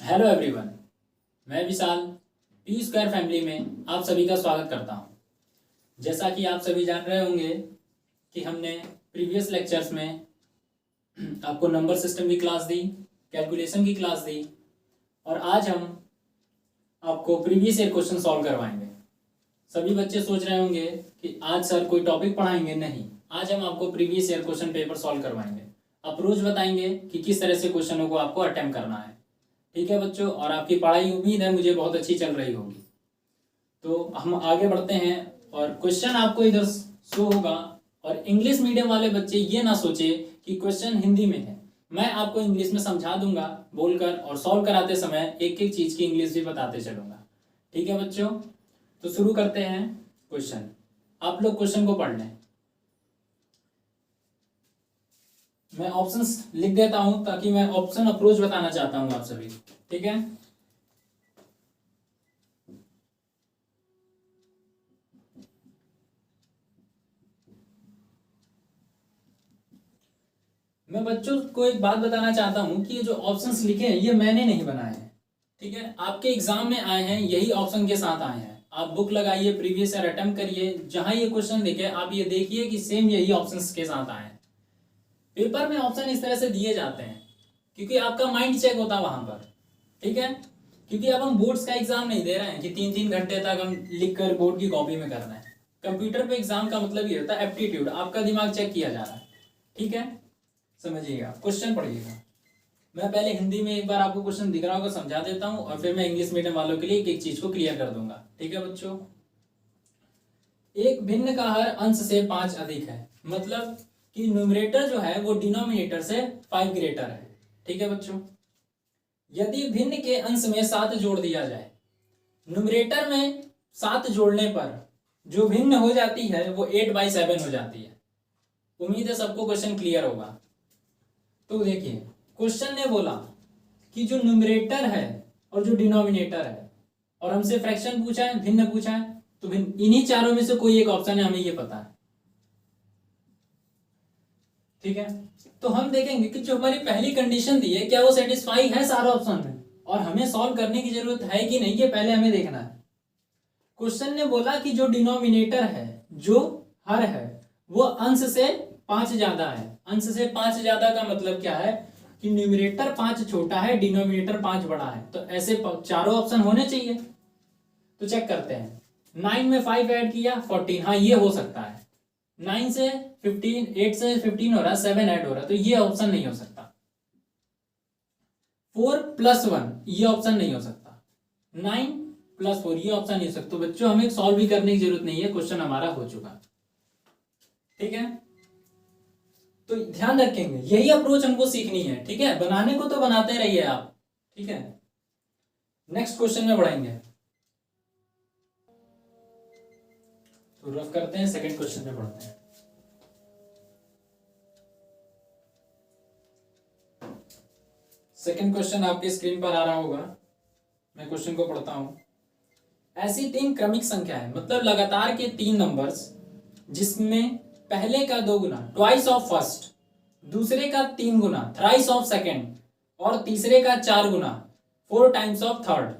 Hello everyone, मैं विशाल P square family में आप सभी का स्वागत करता हूं। जैसा कि आप सभी जान रहे होंगे कि हमने प्रीवियस लेक्चर्स में आपको नंबर सिस्टम की क्लास दी, कैलकुलेशन की क्लास दी और आज हम आपको प्रीवियस ईयर क्वेश्चन सॉल्व करवाएंगे। सभी बच्चे सोच रहे होंगे कि आज सर कोई टॉपिक पढ़ाएंगे। नहीं, आज हम आपको previous year question paper solve करवाएंगे। अप्रोच बताएंगे कि किस तरह से क्वेश्चनों को आपको अटेम्प्ट करना है। ठीक है बच्चों, और आपकी पढ़ाई उम्मीद है मुझे बहुत अच्छी चल रही होगी। तो हम आगे बढ़ते हैं और क्वेश्चन आपको इधर शो होगा। और इंग्लिश मीडियम वाले बच्चे ये ना सोचे कि क्वेश्चन हिंदी में है, मैं आपको इंग्लिश में समझा दूंगा बोलकर, और सॉल्व कराते समय एक एक चीज की इंग्लिश भी बताते चलूंगा। ठीक है बच्चों, तो शुरू करते हैं क्वेश्चन। आप लोग क्वेश्चन को पढ़ लें। मैं ऑप्शंस लिख देता हूं ताकि मैं ऑप्शन अप्रोच बताना चाहता हूं आप सभी। ठीक है, मैं बच्चों को एक बात बताना चाहता हूं कि ये जो ऑप्शंस लिखे हैं ये मैंने नहीं बनाए हैं। ठीक है, आपके एग्जाम में आए हैं, यही ऑप्शन के साथ आए हैं। आप बुक लगाइए, प्रीवियस ईयर अटेम्प्ट करिए, जहां ये क्वेश्चन लिखे आप ये देखिए कि सेम यही ऑप्शंस के साथ आए हैं। पेपर में ऑप्शन इस तरह से दिए जाते हैं क्योंकि आपका माइंड चेक होता है वहां पर। ठीक है, क्योंकि अब हम बोर्ड्स का एग्जाम नहीं दे रहे हैं कि 3-3 घंटे तक हम लिख कर बोर्ड की कॉपी में करना है। कंप्यूटर पे एग्जाम का मतलब ये होता है एप्टीट्यूड, आपका दिमाग चेक किया जा रहा है। ठीक है, समझिएगा, क्वेश्चन पढ़िएगा। मैं पहले हिंदी में एक बार आपको क्वेश्चन दिख रहा होगा समझा देता हूं और फिर मैं इंग्लिश मीडियम वालों के लिए एक एक चीज को क्लियर कर दूंगा। ठीक है बच्चों, एक भिन्न का हर अंश से 5 अधिक है, मतलब कि न्यूमरेटर जो है वो डिनोमिनेटर से 5 ग्रेटर है। ठीक है बच्चों, यदि भिन्न के अंश में 7 जोड़ दिया जाए, न्यूमरेटर में 7 जोड़ने पर जो भिन्न हो जाती है वो 8/7 हो जाती है। उम्मीद है सबको क्वेश्चन क्लियर होगा। तो देखिए, क्वेश्चन ने बोला कि जो न्यूमरेटर है और जो डिनोमिनेटर है, और हमसे फ्रैक्शन पूछा है, भिन्न पूछा है, तो इन्हीं चारों में से कोई एक ऑप्शन है, हमें ये पता है। ठीक है, तो हम देखेंगे कि जो हमारी पहली कंडीशन दी है क्या वो सेटिस्फाई है सारे ऑप्शन में, और हमें सॉल्व करने की जरूरत है कि नहीं ये पहले हमें देखना है। क्वेश्चन ने बोला कि जो डिनोमिनेटर है, जो हर है, वो अंश से 5 ज्यादा है। अंश से 5 ज्यादा का मतलब क्या है कि न्यूमरेटर 5 छोटा है, डिनोमिनेटर 5 बड़ा है, तो ऐसे चारों ऑप्शन होने चाहिए। तो चेक करते हैं, 9 में 5 ऐड किया 14, हाँ ये हो सकता है। 9 से 15, 8 से 15 हो रहा है, 7 ऐड हो रहा है, तो ये ऑप्शन नहीं हो सकता। 4 + 1 ये ऑप्शन नहीं हो सकता। 9 + 4 ये ऑप्शन नहीं हो सकता। तो बच्चों हमें सॉल्व भी करने की जरूरत नहीं है, क्वेश्चन हमारा हो चुका। ठीक है, तो ध्यान रखेंगे यही अप्रोच हमको सीखनी है। ठीक है, बनाने को तो बनाते रहिए आप। ठीक है, नेक्स्ट क्वेश्चन में बढ़ेंगे। तो रफ करते हैं, सेकंड क्वेश्चन में बढ़ते हैं। सेकंड क्वेश्चन आपके स्क्रीन पर आ रहा होगा, मैं क्वेश्चन को पढ़ता हूं। ऐसी 3 क्रमिक संख्या है, मतलब लगातार के 3 नंबर्स जिसमें पहले का 2 गुना ट्वाइस ऑफ फर्स्ट, दूसरे का 3 गुना थ्राइस ऑफ सेकंड, और तीसरे का 4 गुना 4 टाइम्स ऑफ थर्ड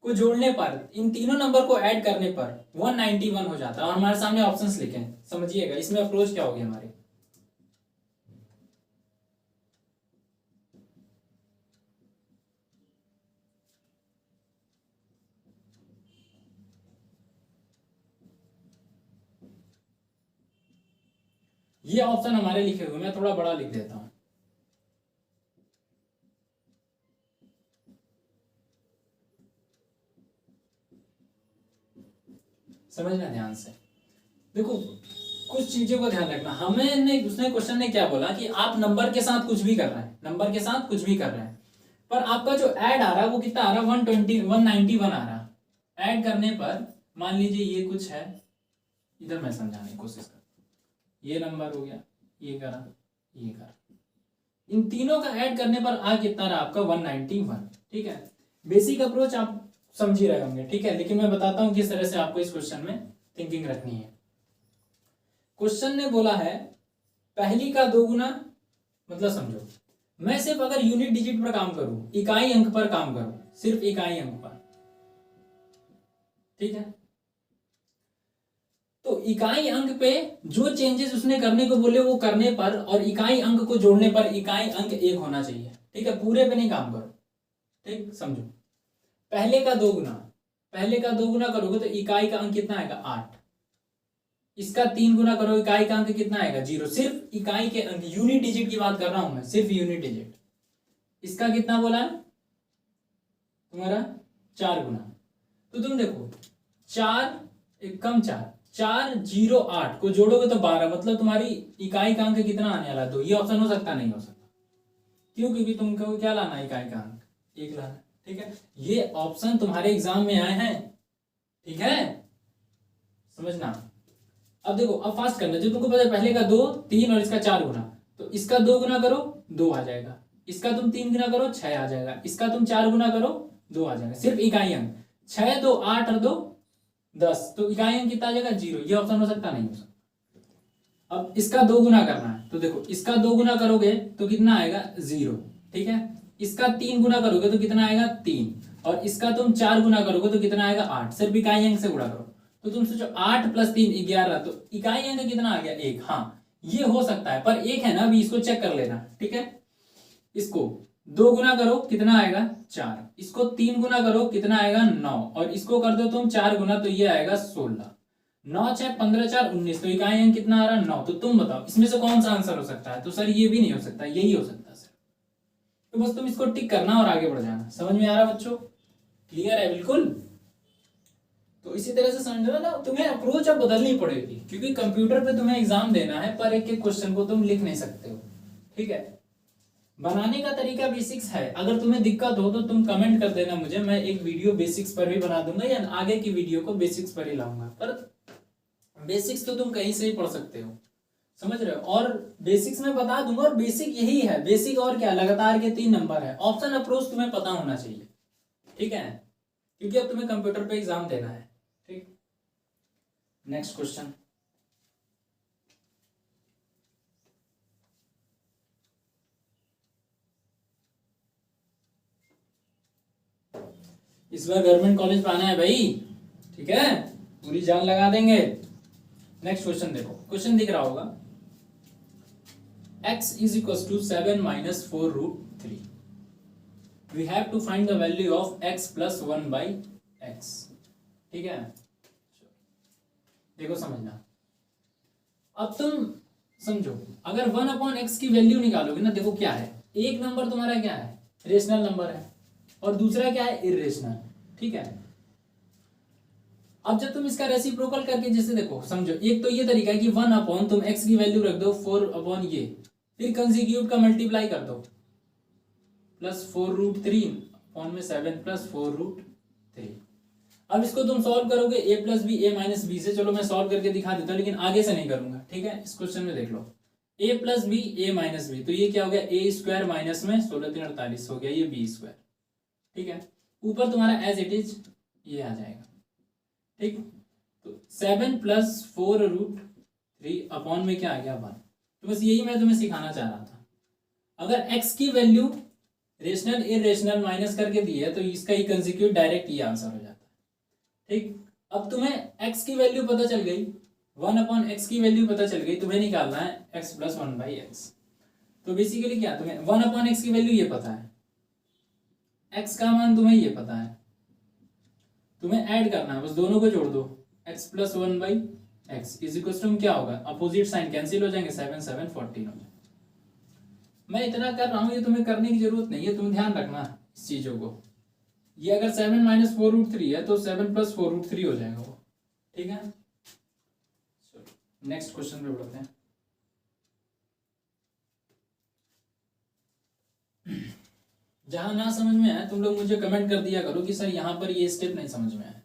को जोड़ने पर, इन तीनों नंबर को ऐड करने पर 191 हो जाता है। और हमारे सामने ऑप्शंस लिखे हैं, समझिएगा इसमें अप्रोच क्या होगी हमारी। ये ऑप्शन हमारे लिखे हुए, मैं थोड़ा बड़ा लिख देता हूं। समझना ध्यान से, देखो कुछ चीजों को ध्यान रखना। हमें उसने क्वेश्चन ने क्या बोला कि आप नंबर के साथ कुछ भी कर रहे हैं, नंबर के साथ कुछ भी कर रहे हैं, पर आपका जो ऐड आ रहा है वो कितना आ रहा है, 191 आ रहा है। ऐड करने पर मान लीजिए ये कुछ है, इधर मैं समझाने की कोशिश कर, ये नंबर हो गया, ये करा, ये करा, इन तीनों का ऐड करने पर आ कितना रहा आपका 191। ठीक है, बेसिक अप्रोच आप समझ ही रहे होंगे। ठीक है, लेकिन मैं बताता हूं किस तरह से आपको इस क्वेश्चन में थिंकिंग रखनी है। क्वेश्चन ने बोला है पहली का 2 गुना, मतलब समझो मैं सिर्फ अगर यूनिट डिजिट पर काम करूं, इकाई अंक पर काम करूं, सिर्फ इकाई अंक पर, ठीक है, तो इकाई अंक पे जो चेंजेस उसने करने को बोले वो करने पर और इकाई अंक को जोड़ने पर इकाई अंक 1 होना चाहिए, ठीक है, पूरे पे नहीं काम करो, ठीक, समझो। पहले का 2 गुना, पहले का 2 गुना करोगे तो इकाई का अंक कितना आएगा 8, इसका 3 गुना करो, इकाई का अंक कितना आएगा 0, सिर्फ इकाई के अंक, यूनिट डिजिट की बात कर रहा हूं मैं, सिर्फ यूनिट डिजिट। इसका कितना बोला है तुम्हारा 4 गुना, तो तुम देखो 4 एक कम 4, 4 0 8 को जोड़ोगे तो 12, मतलब तुम्हारी इकाई का अंक कितना आने वाला है 2, ये ऑप्शन हो सकता नहीं हो सकता, क्यों, क्योंकि तुमको क्या लाना है, इकाई का अंक 1 लाना, ठीक है, ये ऑप्शन तुम्हारे एग्जाम में आए हैं, ठीक है, समझना। अब देखो, अब फास्ट करना, जो तुमको पता है पहले का 2 3 और इसका 4 गुना, तो इसका 2 गुना करो 2 आ जाएगा, इसका तुम 3 गुना करो 6 आ जाएगा, इसका तुम 4 गुना करो 2 आ जाएगा, सिर्फ इकाई अंक 6 2 8 और 2 10, तो इकाई अंक कितना आ जाएगा 0, ये ऑप्शन हो सकता नहीं हो सकता। अब इसका 2 गुना करना है, तो देखो इसका 2 गुना करोगे तो कितना आएगा 0, ठीक है, इसका 3 गुना करोगे तो कितना आएगा 3, और इसका तुम 4 गुना करोगे तो कितना आएगा 8, सिर्फ इकाई अंक से गुणा करो, तो तुम सोचो 8 + 3 11, तो इकाई अंक कितना आ गया 1, हाँ ये हो सकता है, पर 1 है ना, अभी इसको चेक कर लेना, ठीक है, इसको 2 गुना करो कितना आएगा 4, इसको 3 गुना करो कितना आएगा 9, और इसको कर दो तुम 4 गुना तो ये आएगा 16, 9 6 15 4 19, तो इकाई अंक कितना आ रहा है 9, तो तुम बताओ इसमें से कौन सा आंसर हो सकता है, तो सर ये भी नहीं हो सकता, यही हो सकता है सर, तो बस तुम इसको टिक करना और आगे बढ़ जाना। समझ में आ रहा बच्चों, क्लियर है बिल्कुल। तो इसी तरह से समझो ना, तुम्हें अप्रोच अब बदलनी पड़ेगी, क्योंकि कंप्यूटर पे तुम्हें एग्जाम देना है, पर एक एक क्वेश्चन को तुम लिख नहीं सकते हो, ठीक है, बनाने का तरीका बेसिक्स है, अगर तुम्हें दिक्कत हो तो तुम कमेंट कर देना मुझे, मैं एक वीडियो बेसिक्स पर भी बना दूंगा या आगे की वीडियो को बेसिक्स पर ही लाऊंगा, पर बेसिक्स तो तुम कहीं से ही पढ़ सकते हो, समझ रहे हो, और बेसिक्स में बता दूंगा, और बेसिक यही है, बेसिक और क्या, लगातार के 3 नंबर है, ऑप्शन अप्रोच तुम्हें पता होना चाहिए, ठीक है, क्योंकि अब तुम्हें कंप्यूटर पे एग्जाम देना है, ठीक। नेक्स्ट क्वेश्चन, इस बार गवर्नमेंट कॉलेज में आना है भाई, ठीक है, पूरी जान लगा देंगे। नेक्स्ट क्वेश्चन देखो, क्वेश्चन दिख रहा होगा, x is equals to 7 minus 4 root 3, we have to find the value of x plus 1 by x, ठीक है, देखो समझना, अब तुम समझो, अगर 1/x की वैल्यू निकालोगे ना, देखो क्या है, एक नंबर तुम्हारा क्या है रेशनल नंबर है, और दूसरा क्या है इर्रेशनल, ठीक है, अब जब तुम इसका रेसिप्रोकल करके, जैसे देखो समझो, एक तो ये तरीका है कि 1/ तुम x की वैल्यू रख दो 4/ ये, फिर कंसिक्यूट का मल्टीप्लाई कर दो, प्लस 4√3 अपॉन में 7 + 4√3, अब इसको तुम सॉल्व करोगे a + b a - b से, चलो मैं सॉल्व करके दिखा देता हूँ, लेकिन आगे से नहीं करूंगा, ठीक है, इस क्वेश्चन में देख लो, a + b a - b, तो ये क्या हो गया a² माइनस में 16 3 48 हो गया, ये b², ठीक है, ऊपर तुम्हारा एज इट इज ये आ जाएगा, ठीक, तो 7 + 4√3 अपॉन में क्या आ गया 1, तो बस यही मैं तुम्हें सिखाना चाह रहा था, अगर x की वैल्यू रेशनल इरेशनल माइनस करके दी है तो इसका ही कंसिक्यूट डायरेक्ट ये आंसर हो जाता है, ठीक। अब तुम्हें x की वैल्यू पता चल गई, 1/x की वैल्यू पता चल गई, तुम्हें निकालना है x + 1/x, तो बेसिकली क्या, तुम्हें 1/x की वैल्यू ये पता है, x का मान तुम्हें ये पता है, तुम्हें ऐड करना है, बस दोनों को जोड़ दो, x + 1/x is equal to क्या होगा, अपोजिट साइन कैंसिल हो जाएंगे, 7 7 14 हो जाएगा। मैं इतना कर रहा हूँ, ये तुम्हें करने की जरूरत नहीं है, तुम ध्यान रखना इस चीजों को, ये अगर 7 - 4√3 है तो 7 + 4√3 हो जाएगा वो, ठीक है। नेक्स्ट क्वेश्चन पे बढ़ते हैं, जहां ना समझ में आए तुम लोग मुझे कमेंट कर दिया करो कि सर यहां पर ये स्टेप नहीं समझ में आया।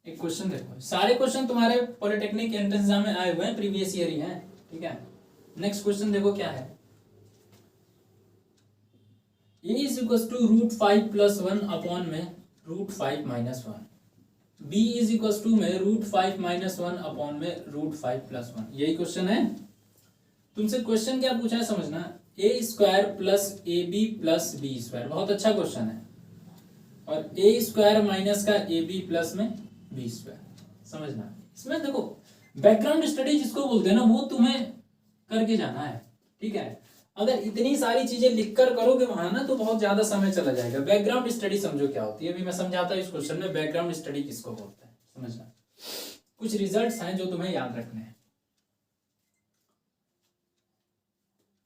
एक क्वेश्चन देखो, सारे क्वेश्चन तुम्हारे पॉलिटेक्निक एंट्रेंस एग्जाम में आए हुए हैं, प्रीवियस ईयर ही हैं, ठीक है। नेक्स्ट क्वेश्चन देखो क्या है, a is equals to √5 + 1 upon में √5 - 1, b is equals to में √5 - 1 अपॉन में √5 + 1, यही क्वेश्चन है, तुमसे क्वेश्चन क्या पूछा है समझना, A square plus A B plus B square, बहुत अच्छा क्वेश्चन है, और ए स्क्वायर माइनस का ए बी प्लस में बी स्क्वायर, समझना। इसमें देखो बैकग्राउंड स्टडी जिसको बोलते हैं ना, वो तुम्हें करके जाना है, ठीक है। अगर इतनी सारी चीजें लिखकर करोगे वहां ना, तो बहुत ज्यादा समय चला जाएगा। बैकग्राउंड स्टडी समझो क्या होती है, अभी मैं समझाता हूँ इस क्वेश्चन में बैकग्राउंड स्टडी किसको बोलते हैं, समझना। कुछ रिजल्ट्स हैं जो तुम्हें याद रखने हैं।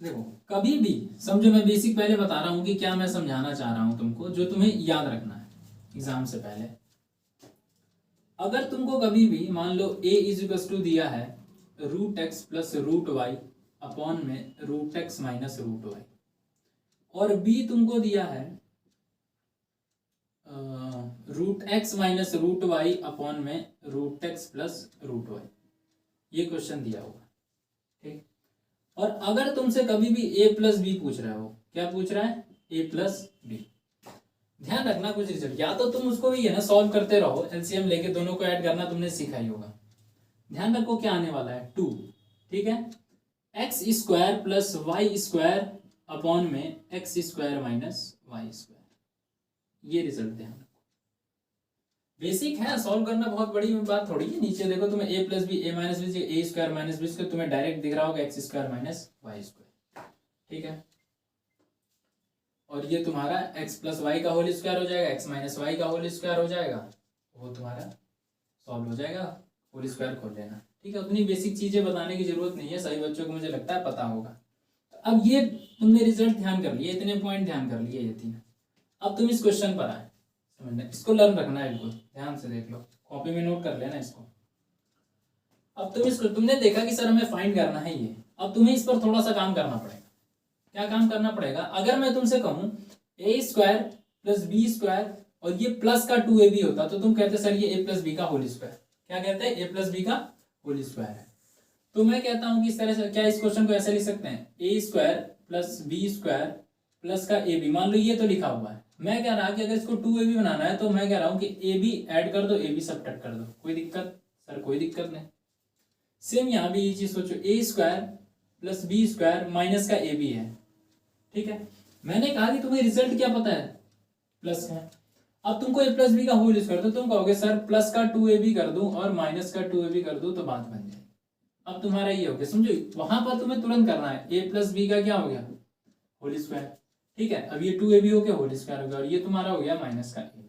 देखो कभी भी समझो, मैं बेसिक पहले बता रहा हूं कि क्या मैं समझाना चाह रहा हूं तुमको, जो तुम्हें याद रखना है एग्जाम से पहले। अगर तुमको कभी भी मान लो a इज इक्वल टू दिया है root x plus root y upon में root x minus root y, और b तुमको दिया है root x minus root y upon में root x plus root y, ये क्वेश्चन दिया होगा, ठीक। और अगर तुमसे कभी भी a प्लस बी पूछ रहा हो, क्या पूछ रहा है, a प्लस बी, ध्यान रखना कुछ रिजल्ट, या तो तुम उसको भी है ना सॉल्व करते रहो, एलसीएम लेके दोनों को ऐड करना तुमने सीखा ही होगा। ध्यान रखो क्या आने वाला है 2, ठीक है। X square plus Y square upon में x square minus Y square, ये रिजल्ट ध्यान रखो। बेसिक है, सॉल्व करना बहुत बड़ी बात थोड़ी है। नीचे देखो तुम्हें a plus B A minus B A square minus B square, तुम्हें डायरेक्ट दिख रहा होगा X square minus Y square, ठीक है। और ये तुम्हारा x प्लस वाई का होल स्क्वायर हो जाएगा, x माइनस वाई का होल स्क्वायर हो जाएगा, वो तुम्हारा सॉल्व हो जाएगा। होल स्क्वायर खोल लेना, ठीक है। उतनी बेसिक चीजें बताने की जरूरत नहीं है, सभी बच्चों को मुझे लगता है पता होगा। अब ये तुमने रिजल्ट ध्यान कर लिए, इतने पॉइंट ध्यान कर लिए ये तीन। अब तुम इस क्वेश्चन पर आए, समझना, इसको लर्न रखना है, बिल्कुल ध्यान से देख लो, कॉपी में नोट कर लेना इसको। अब तुम इसको, तुमने देखा कि सर हमें फाइंड करना है ये, अब तुम्हें इस पर थोड़ा सा काम करना पड़ेगा। क्या काम करना पड़ेगा, अगर मैं तुमसे कहूं ए स्क्वायर प्लस बी स्क्वायर और ये प्लस का 2ab होता, तो तुम कहते सर ये a प्लस बी का होल स्क्वायर, क्या कहते हैं, a प्लस बी का होल स्क्वायर है। तो मैं कहता हूं कि इस तरह से, क्या इस क्वेश्चन को ऐसे लिख सकते हैं, A square plus B square plus का ए बी, मान लो ये तो लिखा हुआ है, मैं कह रहा कि अगर इसको 2ab बनाना है, तो मैं कह रहा हूं कि ए बी ऐड कर दो, ए बी सब्ट्रैक्ट कर दो, कोई दिक्कत, सर कोई दिक्कत नहीं। सेम यहां भी ये चीज सोचो, A square plus B square minus का ए बी है, ठीक है। मैंने कहा कि तुम्हें रिजल्ट क्या पता है, प्लस है। अब तुमको ए प्लस बी का होल स्क्वायर, तो तुम कहोगे सर प्लस का 2ab कर दूं और माइनस का 2ab कर दूं तो बात बन जाएगी। अब तुम्हारा ये हो गया, समझो, वहां पर तुम्हें तुरंत करना है, ए प्लस बी का क्या हो गया, होल स्क्वायर, ठीक है। अब ये 2ab हो गया, होल स्क्वायर हो गया, और ये तुम्हारा हो गया माइनस का ab।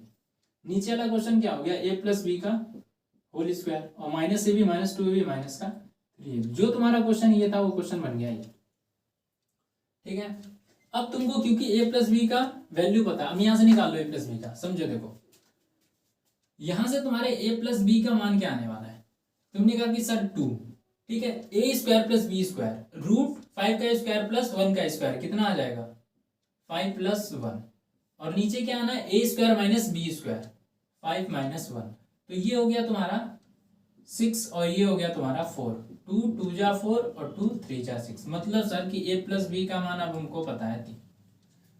नीचे वाला क्वेश्चन क्या हो गया, ए प्लस बी का होल स्क्वायर और minus A B minus 2ab minus का 3ab, जो तुम्हारा क्वेश्चन ये था वो क्वेश्चन बन गया ये, ठीक है। अब तुमको क्योंकि a प्लस बी का वैल्यू पता, अब यहां से निकाल लो a प्लस बी का, समझो देखो यहां से तुम्हारे a प्लस बी का मान क्या आने वाला है, तुमने कहा कि सर 2, ठीक है। A square plus B square root 5 का स्क्वायर प्लस 1 का स्क्वायर, कितना आ जाएगा 5 प्लस 1, और नीचे क्या आना है, A square minus B square 5 minus 1, तो ये हो गया तुम्हारा 6 और ये हो गया तुम्हारा 4, 2 2 जा 4 और 2 3 जा 6, मतलब सर कि a प्लस बी का मान अब हमको पता है 3,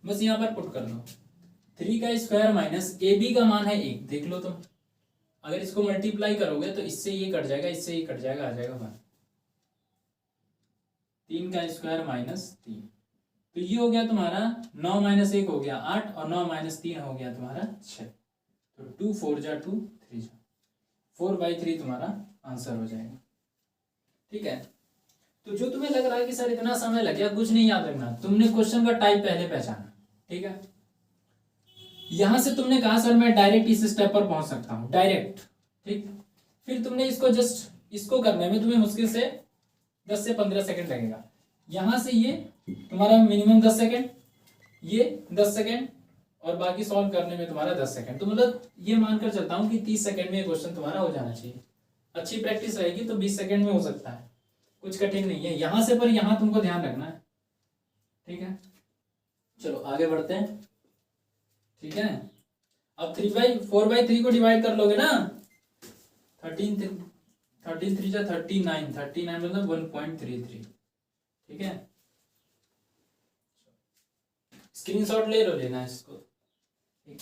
बस यहाँ पर पुट कर लो। 3 का स्क्वायर माइनस ए बी का मान है 1, देख लो तुम, अगर इसको मल्टीप्लाई करोगे तो इससे ये कट जाएगा, इससे ये कट जाएगा, आ जाएगा 1। 3 का स्क्वायर माइनस 3, तो ये हो गया तुम्हारा 9 माइनस 1 हो गया 8 और 9 माइनस 3 हो गया तुम्हारा 6, तो 2 4 जा 2 3 जा 4/3 तुम्हारा आंसर हो जाएगा, ठीक है। तो जो तुम्हें लग रहा है कि सर इतना समय लग गया, कुछ नहीं याद रखना, तुमने क्वेश्चन का टाइप पहले पहचाना, ठीक है। यहां से तुमने कहा सर मैं डायरेक्ट इस स्टेप पर पहुंच सकता हूं, डायरेक्ट, ठीक। फिर तुमने इसको जस्ट इसको करने में तुम्हें मुश्किल से 10 से 15 सेकंड लगेगा। यहां से ये तुम्हारा मिनिमम 10 सेकंड, ये 10 सेकंड, और बाकी सॉल्व करने में तुम्हारा 10 सेकंड, तो मतलब ये मानकर चलता हूं कि 30 सेकंड में ये क्वेश्चन तुम्हारा हो जाना चाहिए। अच्छी प्रैक्टिस रहेगी तो 20 सेकंड में हो सकता है, कुछ कठिन नहीं है। यहां से पर यहां तुमको ध्यान रखना है, ठीक है। चलो आगे बढ़ते हैं, ठीक है। अब 4/3 को डिवाइड कर लोगे ना, 13 3 जा 39, 39 मतलब 1.33, ठीक है। स्क्रीनशॉट ले लो, लेना इसको, ठीक।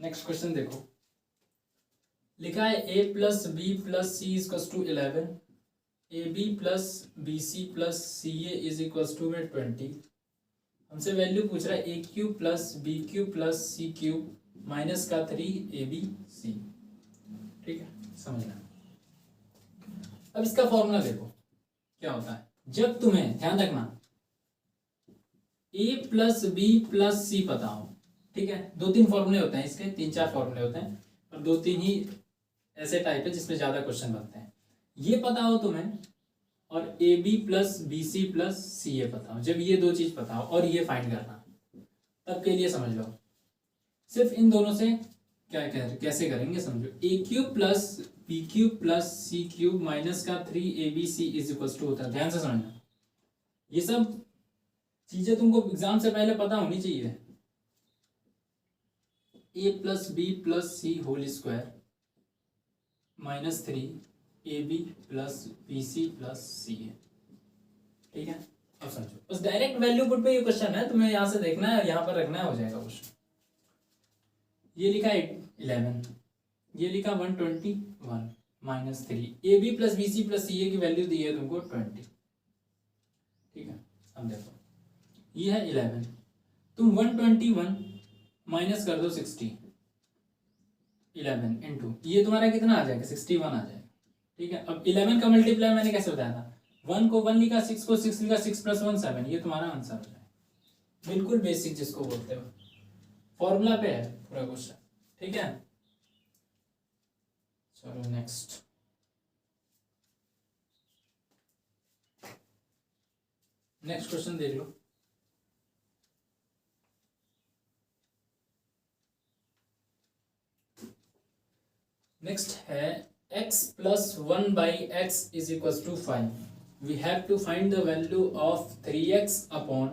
नेक्स्ट क्वेश्चन देखो, लिखा है a plus B plus C is equal to 11, A B plus B C plus C A is equal to में 20। हमसे वैल्यू पूछ रहा है A cube plus B cube plus C cube minus का 3 A B C. ठीक है, समझना। अब इसका फॉर्मूला देखो क्या होता है। जब तुम्हें, ध्यान रखना, ए प्लस बी प्लस सी पता हो, ठीक है, 2-3 फॉर्मूले होते हैं इसके, 3-4 फॉर्मूले होते हैं, और 2-3 ही ऐसे टाइप है जिसमें ज्यादा क्वेश्चन बनते हैं। ये पता हो तुम्हें, और A B plus B C plus C A पता हो, जब ये 2 चीज पता हो और ये फाइंड करना, तब के लिए समझ लो सिर्फ इन दोनों से क्या कैसे करेंगे समझो। A cube plus B cube plus C cube minus का 3abc इज इक्वल टू होता है। ध्यान से समझना, ये सब चीजें तुमको एग्जाम से पहले पता होनी चाहिए। A plus B plus C whole square minus 3ab plus B C plus C A. ठीक है, अब समझो, बस डायरेक्ट वैल्यू पुट पे ये क्वेश्चन है, तुम्हें यहां से देखना है, यहां पर रखना है, हो जाएगा क्वेश्चन। ये लिखा है 11, ये लिखा 121 minus 3, A B plus B C plus C A की वैल्यू दी है तुमको 20। ठीक है, अब देखो ये है 11, तुम 121 माइनस कर दो 60, 11 इंटू ये तुम्हारा कितना आ जाएगा 61 आ जाएगा। ठीक है, अब 11 का मल्टीप्लाई मैंने कैसे बताया था, 1 को 1 लिखा, 6 को 6 लिखा, 6 + 1 7, ये तुम्हारा आंसर हो जाएगा। बिल्कुल बेसिक जिसको बोलते हो, फॉर्मूला पे है पूरा क्वेश्चन। ठीक है, चलो नेक्स्ट। नेक्स्ट क्वेश्चन देख लो। नेक्स्ट है x + 1/x is equal to 5। We have to find the value of 3x upon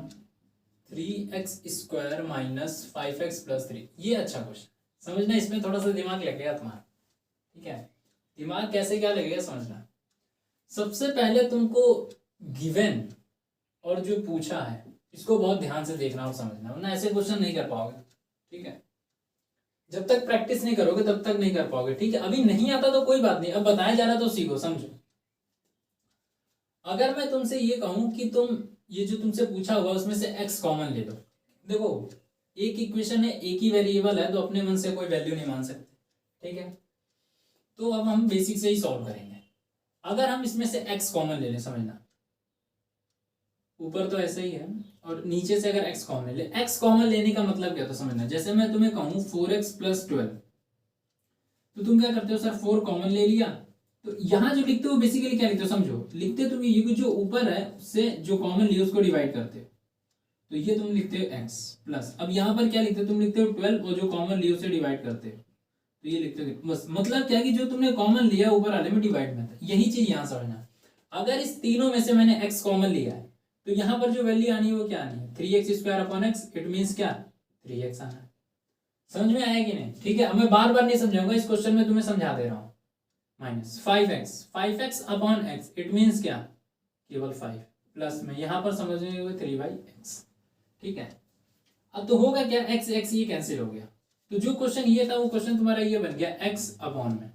3x² minus 5x + 3। ये अच्छा क्वेश्चन समझना, इसमें थोड़ा सा दिमाग लगेगा तुम्हारा। ठीक है, दिमाग कैसे क्या लगेगा समझना। सबसे पहले तुमको गिवन और जो पूछा है इसको बहुत ध्यान से देखना और समझना, वरना ऐसे क्वेश्चन नहीं कर पाओगे। ठीक है, जब तक प्रैक्टिस नहीं करोगे तब तक नहीं कर पाओगे। ठीक है, अभी नहीं आता तो कोई बात नहीं, अब बताया जा रहा तो सीखो, समझो। अगर मैं तुमसे ये कहूं कि तुम ये जो तुमसे पूछा हुआ उसमें से x कॉमन ले लो, देखो एक इक्वेशन है, एक ही वेरिएबल है, तो अपने मन से कोई वैल्यू नहीं मान सकते। ठीक है, तो अब हम बेसिक से ही सॉल्व करेंगे। अगर हम इसमें से x कॉमन ले लें, समझना, ऊपर तो ऐसे ही है और नीचे से अगर x कॉमन ले, x कॉमन लेने का मतलब क्या होता है समझना। जैसे मैं तुम्हें कहूं 4x + 12, तो तुम क्या करते हो, सर 4 कॉमन ले लिया, तो यहां जो लिखते हो बेसिकली क्या लिखते हो समझो, लिखते तुम ये जो ऊपर है उससे जो कॉमन लिया उसको डिवाइड करते हो, तो ये तुम लिखते हो x प्लस, अब यहाँ पर क्या लिखते हो, तुम लिखते हो 12 और जो कॉमन लिया उसे डिवाइड करते हो, तो ये लिखते हो बस। मतलब क्या कि जो तुमने कॉमन लिया ऊपर वाले में डिवाइड में था, यही चीज यहाँ समझना। अगर इस तीनों में से मैंने x कॉमन लिया है तो यहाँ पर जो वैल्यू आनी है वो क्या आनी है, 3x² upon x, it means क्या 3x आना है। समझ में आया कि नहीं। ठीक है, अब मैं बार बार नहीं समझाऊंगा, इस क्वेश्चन में तुम्हें समझा दे रहा हूँ। Minus 5x upon x, it means क्या केवल 5, प्लस में यहाँ पर समझने 3/x। ठीक है, अब तो होगा क्या, x x ये कैंसिल हो गया, तो जो क्वेश्चन ये था वो क्वेश्चन तुम्हारा ये बन गया x अपॉन में।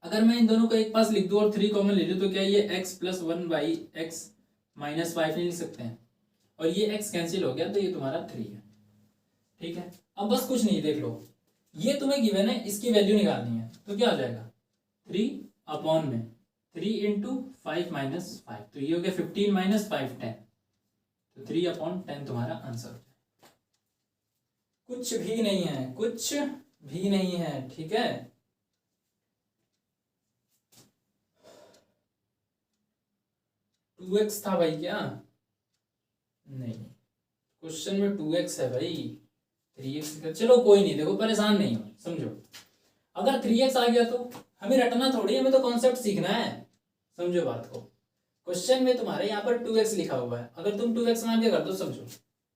अगर मैं इन दोनों को एक पास लिख दूं और 3 कॉमन ले लूं तो क्या ये x + 1/x माइनस 5 नहीं लिख सकते हैं, और ये x कैंसिल हो गया तो ये तुम्हारा 3 है। ठीक है, अब बस कुछ नहीं, देख लो ये तुम्हें गिवन है, इसकी वैल्यू निकालनी है, तो क्या हो जाएगा 3 अपॉन में 3 × 5 - 5, तो ये हो गया 15 - 5 10, तो 3 अपॉन 10 तुम्हारा आंसर हो जाएगा। कुछ भी नहीं है, कुछ भी नहीं है। ठीक है, टू एक्स था भाई क्या, नहीं क्वेश्चन में 2x है भाई, 3x, चलो कोई नहीं, देखो परेशान नहीं हो, समझो। अगर 3x आ गया तो हमें रटना थोड़ी, हमें तो कॉन्सेप्ट सीखना है, समझो बात को। क्वेश्चन में तुम्हारे यहाँ पर 2x लिखा हुआ है, अगर तुम 2x मान के कर दो, समझो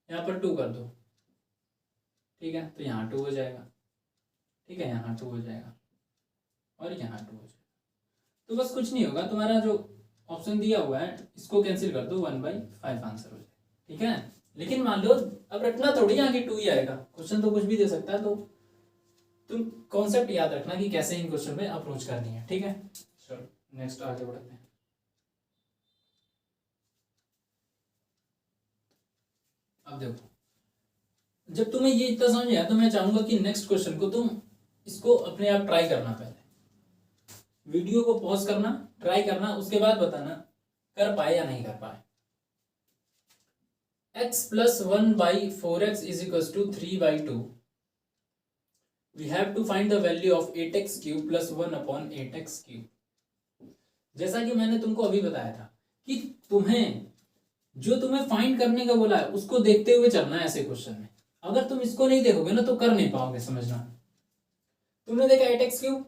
यहाँ पर 2 कर दो, ठीक है, तो यहाँ 2 हो जाएगा। ठीक है, यहाँ 2 हो जाएगा और यहाँ 2 हो जाएगा, तो बस कुछ नहीं होगा, तुम्हारा जो ऑप्शन दिया हुआ है इसको कैंसिल कर दो, 1/5 आंसर हो जाएगा। ठीक है, लेकिन मान लो अब रटना थोड़ी आगे 2 ही आएगा, क्वेश्चन तो कुछ भी दे सकता है, तो तुम कॉन्सेप्ट याद रखना कि कैसे इन क्वेश्चन पे अप्रोच करनी है, ठीक है। चलो नेक्स्ट आगे बढ़ते हैं। अब देखो, जब तुम्हें ये इतना समझ आया तो मैं चाहूंगा कि नेक्स्ट क्वेश्चन को तुम इसको अपने आप ट्राई करना, पहले वीडियो को पॉज करना, ट्राई करना, उसके बाद बताना कर पाए या नहीं कर पाए। x plus 1 by 4x is equals to 3 by 2. We have to find the value of 8x cube plus 1 upon 8x cube. जैसा कि मैंने तुमको अभी बताया था कि तुम्हें फाइंड करने का बोला है उसको देखते हुए चलना है ऐसे क्वेश्चन में। अगर तुम इसको नहीं देखोगे ना तो कर नहीं पाओगे, समझना। तुमने देखा 8x क्यूब,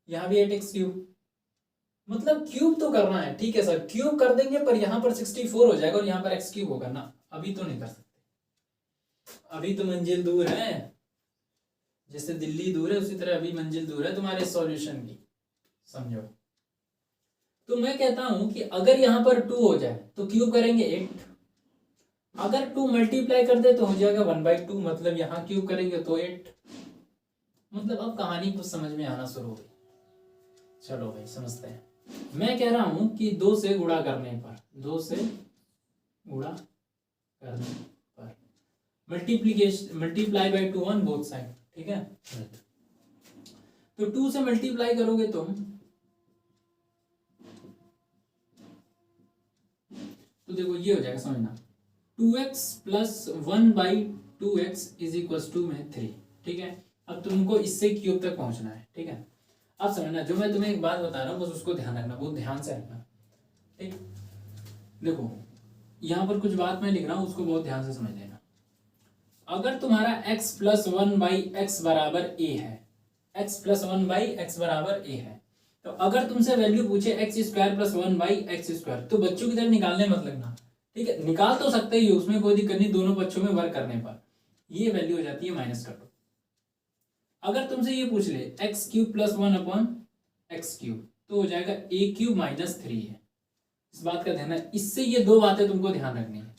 यहां भी 8x क्यूब, मतलब क्यूब तो करना है, ठीक है सर क्यूब कर देंगे, पर यहां पर 64 हो जाएगा और यहां पर x क्यूब होगा ना, अभी तो नहीं कर सकते, अभी तो मंजिल दूर है। जैसे दिल्ली दूर है उसी तरह अभी मंजिल दूर है तुम्हारे सॉल्यूशन की, समझो। तो मैं कहता हूं कि अगर यहां पर 2 हो जाए तो क्यूब करेंगे 8, अगर 2 मल्टीप्लाई कर दे तो हो जाएगा 1/2, मतलब यहां क्यूब करेंगे तो 8। मतलब अब कहानी कुछ समझ में आना शुरू हो गई। चलो भाई समझते हैं। मैं कह रहा हूं कि 2 से गुणा करने पर, 2 से गुणा करने पर multiply by 2 on both side, ठीक है। तो 2 से मल्टीप्लाई करोगे तुम तो देखो ये हो जाएगा, समझना 2x plus 1/2x is equal to में 3, ठीक है। अब तुमको इससे क्यूब तक पहुंचना है, ठीक है। अब समझना, जो मैं तुम्हें एक बात बता रहा हूँ बस उसको ध्यान रखना, बहुत ध्यान से रखना, ठीक। देखो यहाँ पर कुछ बात मैं लिख रहा हूँ उसको बहुत ध्यान से समझ लेना। अगर तुम्हारा x प्लस 1/x बराबर a है, x प्लस 1/x बराबर a है, तो अगर तुमसे वैल्यू पूछे x square plus 1/x square, तो बच्चों की तरह निकालने मत लगना, ठीक है। निकाल तो सकते ही, उसमें कोई दिक्कत नहीं, दोनों बच्चों में वर्क करने पर ये वैल्यू हो जाती है माइनस कर दो। अगर तुमसे ये पूछ ले x cube plus 1 upon x cube, तो हो जाएगा a क्यूब माइनस 3 है। इस बात का ध्यान है, इससे ये 2 बातें तुमको ध्यान रखनी है,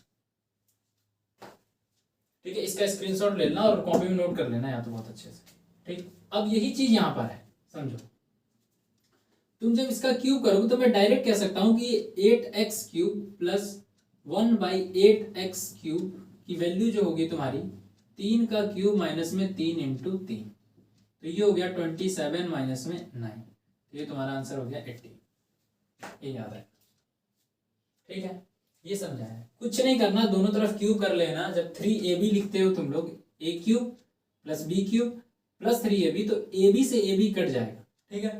ठीक है। इसका स्क्रीनशॉट ले लेना और कॉपी में नोट कर लेना या तो बहुत अच्छे से, ठीक। अब यही चीज यहां पर है, समझो। तुम जब इसका क्यूब करोगे तो मैं डायरेक्ट कह सकता हूं कि 8x cube plus 1/8x cube की वैल्यू जो होगी तुम्हारी 3 का क्यूब माइनस में 3 इंटू 3, तो ये हो गया 27 माइनस में 9, तो ये तुम्हारा आंसर हो गया 80। ये याद रखना, ठीक है। ये समझा है, कुछ नहीं करना, दोनों तरफ क्यूब कर लेना। जब 3ab लिखते हो तुम लोग, a cube plus b cube plus 3ab, तो ab से ab कट जाएगा, ठीक है।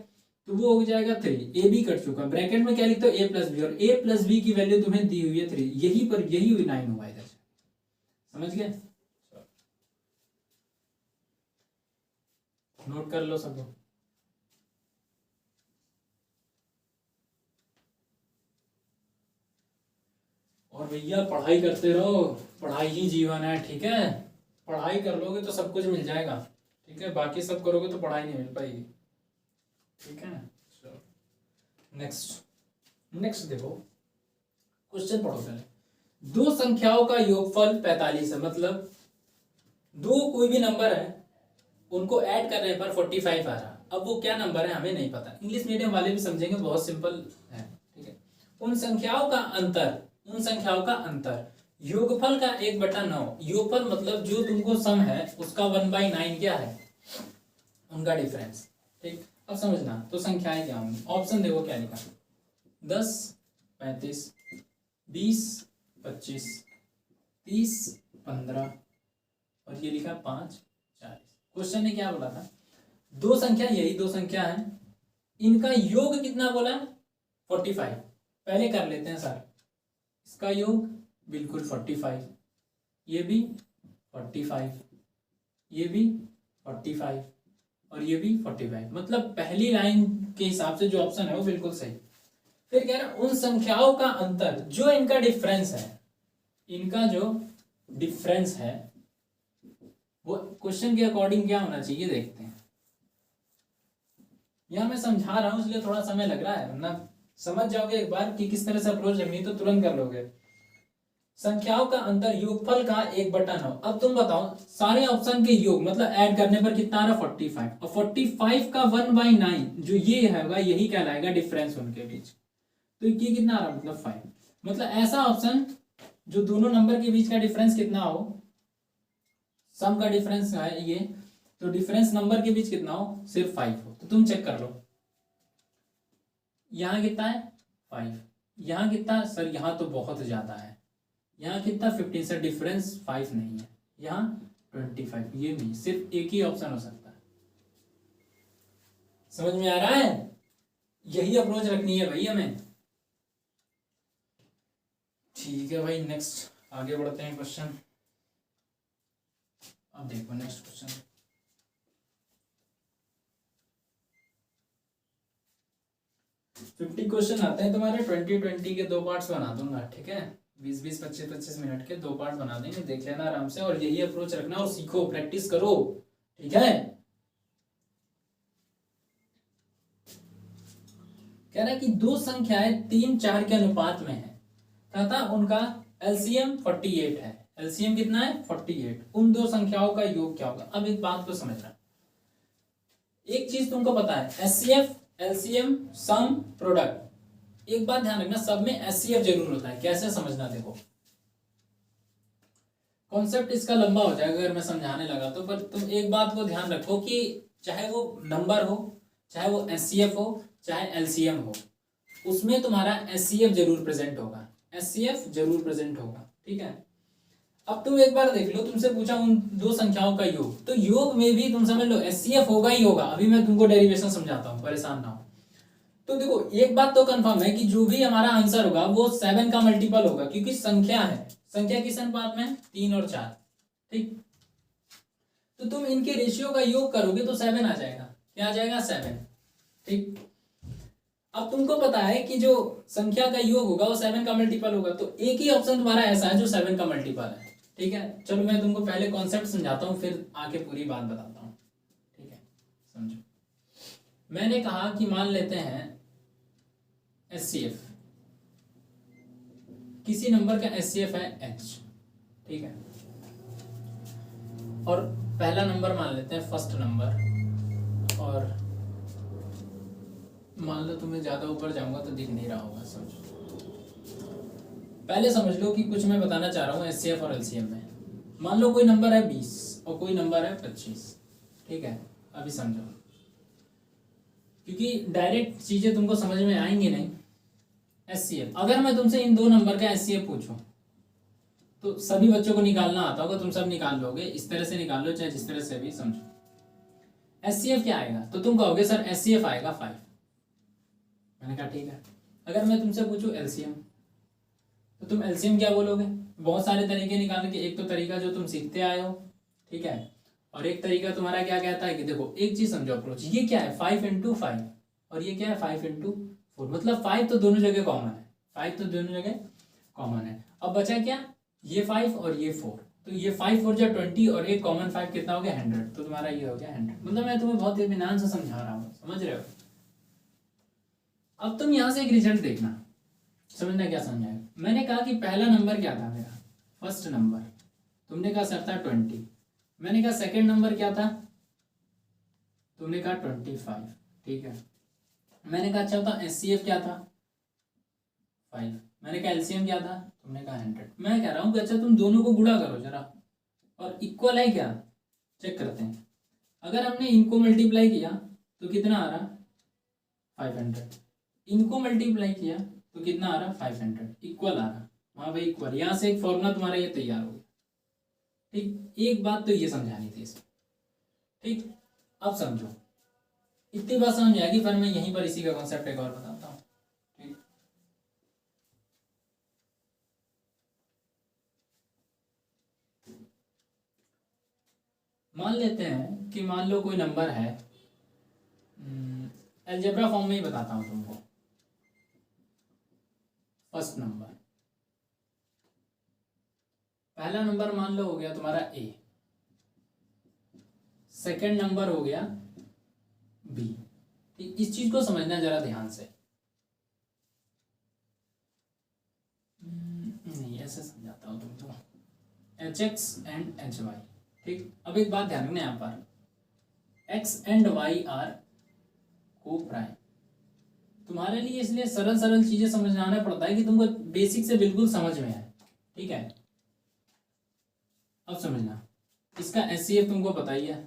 तो वो हो जाएगा 3, ab कट चुका, ब्रैकेट में क्या लिखते हो a प्लस बी, और a प्लस बी की वैल्यू तुम्हें दी हुई है 3, यही पर यही हुई 9 हुआ इधर से, समझ गए। नोट कर लो सब लोग। और भैया पढ़ाई करते रहो, पढ़ाई ही जीवन है, ठीक है। पढ़ाई कर लोगे तो सब कुछ मिल जाएगा, ठीक है। बाकी सब करोगे तो पढ़ाई नहीं मिल पाएगी, ठीक है। नेक्स्ट देखो, क्वेश्चन पढ़ो पहले। 2 संख्याओं का योगफल 45 है, मतलब 2 कोई भी नंबर है उनको ऐड करने पर 45 आ रहा। अब वो क्या नंबर है हमें नहीं पता, इंग्लिश मीडियम वाले भी समझेंगे, बहुत सिंपल है, ठीक है। उन संख्याओं का अंतर योगफल का 1/9, योगफल मतलब जो तुमको सम है उसका 1/9 क्या है, उनका डिफरेंस, ठीक। अब समझना, तो संख्याएं क्या होंगी, ऑप्शन देखो क्या लिखा, 10, 35, 20, 25, 30, 15 और ये लिखा 5, 40। क्वेश्चन ने क्या बोला था, 2 संख्या, यही 2 संख्या है, इनका योग कितना बोला, 45। पहले कर लेते हैं सर, इसका योग बिल्कुल 45, ये भी 45, ये भी 45 और ये भी 45, मतलब पहली लाइन के हिसाब से जो ऑप्शन है वो बिल्कुल सही। फिर कह रहा उन संख्याओं का अंतर जो इनका डिफरेंस है, इनका जो डिफरेंस है वो क्वेश्चन के अकॉर्डिंग क्या होना चाहिए, देखते हैं। यहां मैं समझा रहा हूं इसलिए थोड़ा समय लग रहा है, वरना समझ जाओगे एक बार कि किस तरह से अप्रोच रखनी तो तुरंत कर लोगे। संख्याओं का अंतर योगफल का 1/9। अब तुम बताओ सारे ऑप्शन के योग मतलब ऐड करने पर कितना आ रहा 45 और 45 का 1/9 जो ये होगा यही कहलाएगा डिफरेंस उनके बीच। तो ये कितना आ रहा मतलब 5। मतलब ऐसा ऑप्शन जो दोनों नंबर के बीच का डिफरेंस कितना हो, सम का डिफरेंस है ये, तो डिफरेंस नंबर के बीच कितना हो सिर्फ 5 हो। तो तुम चेक कर लो यहाँ कितना है 5, यहाँ कितना सर यहाँ तो बहुत ज्यादा है, यहाँ कितना 15 से डिफरेंस 5 नहीं है, यहाँ 25 ये नहीं, सिर्फ एक ही ऑप्शन हो सकता है। समझ में आ रहा है? यही अप्रोच रखनी है भाई हमें। ठीक है भाई, नेक्स्ट आगे बढ़ते हैं क्वेश्चन। अब देखो नेक्स्ट क्वेश्चन 50 क्वेश्चन आते हैं तुम्हारे 20 के 2 पार्ट्स बना दूंगा, ठीक है 20 25 मिनट के 2 पार्ट बना देंगे, देख लेना आराम से और यही अप्रोच रखना और सीखो प्रैक्टिस करो, ठीक है। कह रहा है कि दो संख्याएं 3-4 के अनुपात में है, कहता उनका एलसीएम 48 है। एलसीएम कितना है 48। उन दो संख्याओं का योग क्या होगा। अब एक बात को समझना, एक चीज तुमको पता है एचसीएफ एलसीएम सम प्रोडक्ट। एक बात ध्यान रखना सब में एचसीएफ जरूर होता है। कैसे समझना, देखो कॉन्सेप्ट इसका लंबा हो जाएगा अगर मैं समझाने लगा तो, पर तुम एक बात को ध्यान रखो कि चाहे वो नंबर हो, चाहे वो एचसीएफ हो, चाहे एलसीएम हो, उसमें तुम्हारा एचसीएफ जरूर प्रेजेंट होगा, एचसीएफ जरूर प्रेजेंट होगा, ठीक है। अब तुम एक बार देख लो, तुमसे पूछा उन दो संख्याओं का योग, तो योग में भी तुम समझ लो एचसीएफ होगा ही होगा। अभी मैं तुमको डेरिवेशन समझाता हूँ, परेशान ना हो। तो देखो एक बात तो कंफर्म है कि जो भी हमारा आंसर होगा वो 7 का मल्टीपल होगा, क्योंकि संख्या है, संख्या किस अनुपात में 3 और 4, ठीक। तो तुम इनके रेशियो का योग करोगे तो 7 आ जाएगा। क्या आ जाएगा 7, ठीक। अब तुमको पता है कि जो संख्या का योग होगा वो 7 का मल्टीपल होगा, तो एक ही ऑप्शन तुम्हारा ऐसा है जो 7 का मल्टीपल है, ठीक है। चलो मैं तुमको पहले कॉन्सेप्ट समझाता हूँ फिर आके पूरी बात बताता हूँ, ठीक है। समझो, मैंने कहा कि मान लेते हैं एचसीएफ, किसी नंबर का एचसीएफ है h, ठीक है। और पहला नंबर मान लेते हैं फर्स्ट नंबर, और मान लो तुम्हें ज्यादा ऊपर जाऊंगा तो दिख नहीं रहा होगा, समझो। पहले समझ लो कि कुछ मैं बताना चाह रहा हूँ एचसीएफ और एलसीएम में। मान लो कोई नंबर है 20 और कोई नंबर है 25, ठीक है। अभी समझो, क्योंकि डायरेक्ट चीजें तुमको समझ में आएंगी नहीं। एचसीएफ, अगर मैं तुमसे इन दो नंबर का एचसीएफ पूछूं तो सभी बच्चों को निकालना आता होगा, तुम सब निकाल लोगे, इस तरह से निकाल लो चाहे जिस तरह से भी, समझो। एचसीएफ क्या आएगा तो तुम कहोगे सर एचसीएफ आएगा 5। मैंने कहा ठीक है। अगर मैं तुमसे पूछूं एलसीएम तो तुम एलसीएम क्या बोलोगे। बहुत सारे तरीके निकालने के, एक तो तरीका जो तुम सीखते आए हो, ठीक है, और एक तरीका तुम्हारा क्या कहता है कि देखो एक चीज समझो अप्रोच, ये क्या है 5 × 5 और ये क्या है 5 × 4, मतलब 5 तो दोनों जगह कॉमन है, 5 तो दोनों जगह कॉमन है। अब बचा क्या, ये 5 और ये 4, तो ये 5 4 जा 20 और एक कॉमन 5 कितना हो गया 100, तो तुम्हारा ये हो गया 100। मतलब मैं तुम्हें बहुत इत्मीनान से समझा रहा हूँ, समझ रहे हो। अब तुम यहाँ से एक रिजल्ट देखना, समझना क्या समझाएगा। मैंने कहा कि पहला नंबर क्या था मेरा, फर्स्ट नंबर, तुमने कहा सर था 20। मैंने कहा सेकंड नंबर क्या था, तुमने कहा 25, ठीक है। मैंने कहा अच्छा था एचसीएफ क्या था 5। मैंने कहा एलसीएम क्या था, तुमने कहा 100। मैं कह रहा हूँ कि अच्छा तुम दोनों को गुणा करो जरा, और इक्वल है क्या चेक करते हैं। अगर हमने इनको मल्टीप्लाई किया तो कितना आ रहा 500, इनको मल्टीप्लाई किया तो कितना आ रहा 500, इक्वल आ रहा। हाँ भाई इक्वल, यहाँ से एक फॉर्मूला तुम्हारा ये तैयार हो गया, ठीक। एक बात तो ये समझानी थी इसमें, ठीक। अब समझो, इतनी बात समझ आएगी, फिर मैं यहीं पर इसी का कॉन्सेप्ट एक और बताता हूँ, ठीक। मान लेते हैं कि मान लो कोई नंबर है, अलजेब्रा फॉर्म में ही बताता हूँ तुमको। फर्स्ट नंबर, पहला नंबर मान लो हो गया तुम्हारा ए, सेकंड नंबर हो गया बी। इस चीज को समझना जरा ध्यान से। नहीं ऐसे समझाता हूँ तुमको, H X and H Y. ठीक, अब एक बात ध्यान रखना यहाँ पर, X and Y are coprime. तुम्हारे लिए इसलिए सरल सरल चीजें समझाना पड़ता है कि तुमको बेसिक से बिल्कुल समझ में आए। ठीक है, अब समझना, इसका एचसीएफ तुमको पता ही है,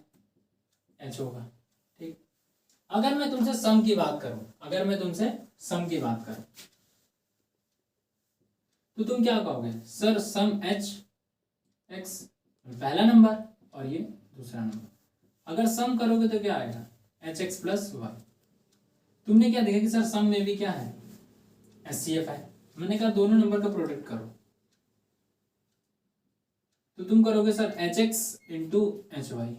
एच होगा। ठीक, अगर मैं तुमसे सम की बात करूं, अगर मैं तुमसे सम की बात करूं तो तुम क्या कहोगे, सर सम एच एक्स पहला नंबर और ये दूसरा नंबर, अगर सम करोगे तो क्या आएगा, एच एक्स प्लस वाई। तुमने क्या देखा कि सर सम में भी क्या है, एचसीएफ है। मैंने कहा दोनों नंबर का प्रोडक्ट करो, तो तुम करोगे sir H X into H Y,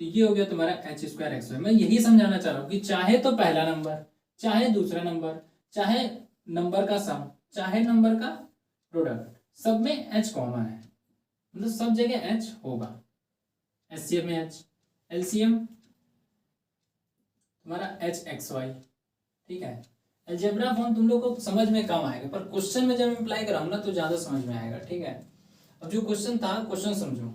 तो ये हो गया तुम्हारा एच स्क्वायर एक्स वाई। मैं यही समझाना चाह रहा हूँ कि चाहे तो पहला नंबर, चाहे दूसरा नंबर, चाहे नंबर का सम, चाहे नंबर का प्रोडक्ट, सब में एच कॉमन है, मतलब सब जगह एच होगा। एचसीएफ में एच, एलसीएम तुम्हारा एच एक्स वाई। ठीक है, अलजेब्रा फॉर्म तुम लोग को समझ में कम आएगा, पर क्वेश्चन में जब अप्लाई कराऊंगा ना तो ज्यादा समझ में आएगा। ठीक है, अब जो क्वेश्चन था, क्वेश्चन समझो,